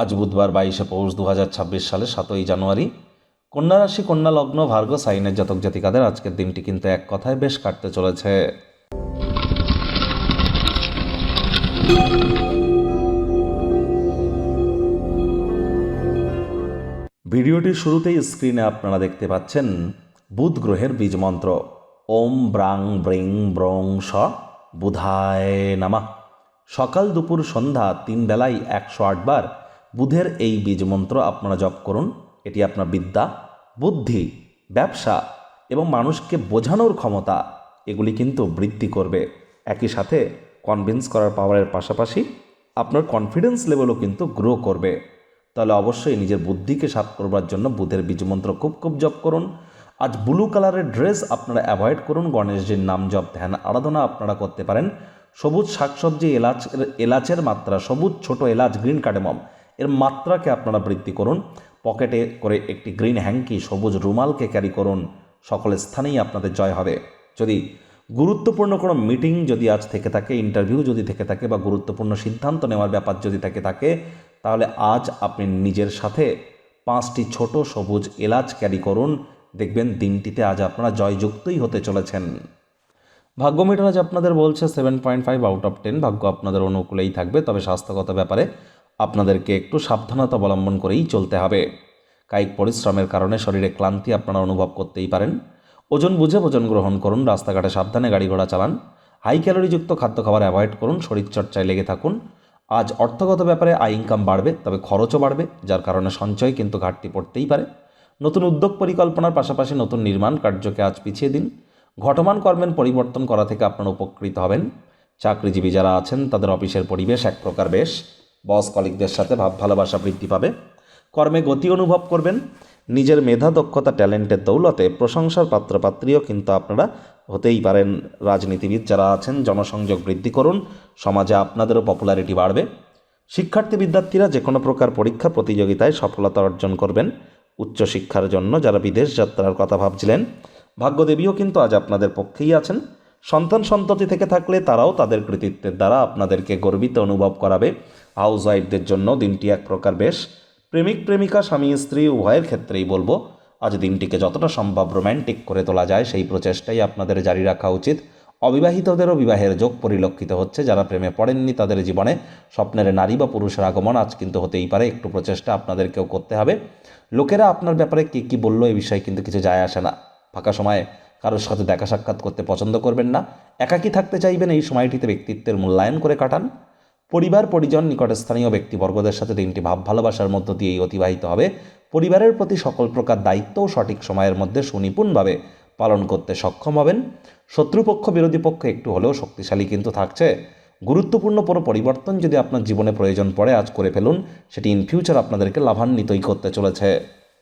আজ বুধবার 22শে পৌষ 2026 সালে 7ই জানুয়ারি। কন্যা রাশি, কন্যা লগ্ন, ভার্গ সাইনের জাতক জাতিকাদের আজকের দিনটি কিন্তু এক কথায় বেশ কাটতে চলেছে। ভিডিওটির শুরুতেই স্ক্রিনে আপনারা দেখতে পাচ্ছেন বুধ গ্রহের বীজ মন্ত্র ওম ব্রাং ব্রিং ব্রং স বুধায় নামা। সকাল দুপুর সন্ধ্যা 3 বেলায় 108 বার বুধের এই বীজ মন্ত্র আপনারা জপ করুন। এটি আপনার বিদ্যা, বুদ্ধি, ব্যবসা এবং মানুষকে বোঝানোর ক্ষমতা এগুলি কিন্তু বৃদ্ধি করবে। একই সাথে কনভিন্স করার পাওয়ারের পাশাপাশি আপনার কনফিডেন্স লেভেলও কিন্তু গ্রো করবে। তাহলে অবশ্যই নিজের বুদ্ধিকে সাফ করবার জন্য বুধের বীজমন্ত্র খুব জপ করুন। আজ ব্লু কালারের ড্রেস আপনারা অ্যাভয়েড করুন। গণেশজির নাম জপ, ধ্যান, আরাধনা আপনারা করতে পারেন। সবুজ শাকসবজি, এলাচের মাত্রা, সবুজ ছোট এলাচ, গ্রিন কার্ডামম এর মাত্রাকে আপনারা বৃদ্ধি করুন। পকেটে করে একটি গ্রিন হ্যাঙ্কি, সবুজ রুমালকে ক্যারি করুন। সকল স্থানেই আপনাদের জয় হবে। যদি গুরুত্বপূর্ণ কোনো মিটিং যদি আজ থেকে থাকে, ইন্টারভিউ যদি থেকে থাকে বা গুরুত্বপূর্ণ সিদ্ধান্ত নেওয়ার ব্যাপার যদি থেকে থাকে, তাহলে আজ আপনি নিজের সাথে 5টি ছোট সবুজ এলাচ ক্যারি করুন। দেখবেন দিনটিতে আজ আপনারা জয়যুক্তই হতে চলেছেন। ভাগ্য মিটার আজ আপনাদের বলছে 7.5 আউট অফ 10। ভাগ্য আপনাদের অনুকূলেই থাকবে, তবে স্বাস্থ্যগত ব্যাপারে আপনাদেরকে একটু সাবধানতা অবলম্বন করেই চলতে হবে। কায়িক পরিশ্রমের কারণে শরীরে ক্লান্তি আপনারা অনুভব করতেই পারেন। ওজন বুঝে ভোজন গ্রহণ করুন। রাস্তাঘাটে সাবধানে গাড়ি ঘোড়া চালান। হাই ক্যালোরিযুক্ত খাদ্য খাবার অ্যাভয়েড করুন। শরীরচর্চায় লেগে থাকুন। আজ অর্থগত ব্যাপারে আয় ইনকাম বাড়বে, তবে খরচও বাড়বে, যার কারণে সঞ্চয় কিন্তু ঘাটতি পড়তেই পারে। নতুন উদ্যোগ পরিকল্পনার পাশাপাশি নতুন নির্মাণ কার্যকে আজ পিছিয়ে দিন। ঘটমান কর্মের পরিবর্তন করা থেকে আপনারা উপকৃত হবেন। চাকরিজীবী যারা আছেন তাদের অফিসের পরিবেশ এক প্রকার বেশ। বস কলিগদের সাথে ভাব ভালোবাসা বৃদ্ধি পাবে। কর্মে গতি অনুভব করবেন। নিজের মেধা, দক্ষতা, ট্যালেন্টের দৌলতে প্রশংসার পাত্রপাত্রীও কিন্তু আপনারা হতেই পারেন। রাজনীতিবিদ যারা আছেন জনসংযোগ বৃদ্ধি করুন। সমাজে আপনাদেরও পপুলারিটি বাড়বে। শিক্ষার্থী বিদ্যার্থীরা যে কোনো প্রকার পরীক্ষা প্রতিযোগিতায় সফলতা অর্জন করবেন। উচ্চশিক্ষার জন্য যারা বিদেশ যাত্রার কথা ভাবছিলেন, ভাগ্যদেবীও কিন্তু আজ আপনাদের পক্ষেই আছেন। সন্ততি থেকে থাকলে তারাও তাদের কৃতিত্বের দ্বারা আপনাদেরকে গর্বিত অনুভব করাবে। হাউস ওয়াইফদের জন্য দিনটি এক প্রকার বেশ। প্রেমিক প্রেমিকা, স্বামী স্ত্রী উভয়ের ক্ষেত্রেই বলবো আজ দিনটিকে যতটা সম্ভব রোম্যান্টিক করে তোলা যায় সেই প্রচেষ্টাই আপনাদের জারি রাখা উচিত। অবিবাহিতদেরও বিবাহের যোগ পরিলক্ষিত হচ্ছে। যারা প্রেমে পড়েননি তাদের জীবনে স্বপ্নের নারী বা পুরুষের আগমন আজ কিন্তু হতেই পারে। একটু প্রচেষ্টা আপনাদেরকেও করতে হবে। লোকেরা আপনার ব্যাপারে কী বললো এ বিষয়ে কিন্তু কিছু যায় আসে না। ফাঁকা সময়ে কারোর সাথে দেখা সাক্ষাৎ করতে পছন্দ করবেন না। একাকী থাকতে চাইবেন। এই সময়টিতে ব্যক্তিত্বের মূল্যায়ন করে কাটান। পরিবার পরিজন, নিকটস্থানীয় ব্যক্তিবর্গদের সাথে দিনটি ভাব ভালোবাসার মধ্য দিয়েই অতিবাহিত হবে। পরিবারের প্রতি সকল প্রকার দায়িত্বও সঠিক সময়ের মধ্যে সুনিপুণভাবে পালন করতে সক্ষম হবেন। শত্রুপক্ষ, বিরোধী পক্ষ একটু হলেও শক্তিশালী কিন্তু থাকছে। গুরুত্বপূর্ণ কোনো পরিবর্তন যদি আপনার জীবনে প্রয়োজন পড়ে আজ করে ফেলুন। সেটি ইন ফিউচার আপনাদেরকে লাভান্বিতই করতে চলেছে।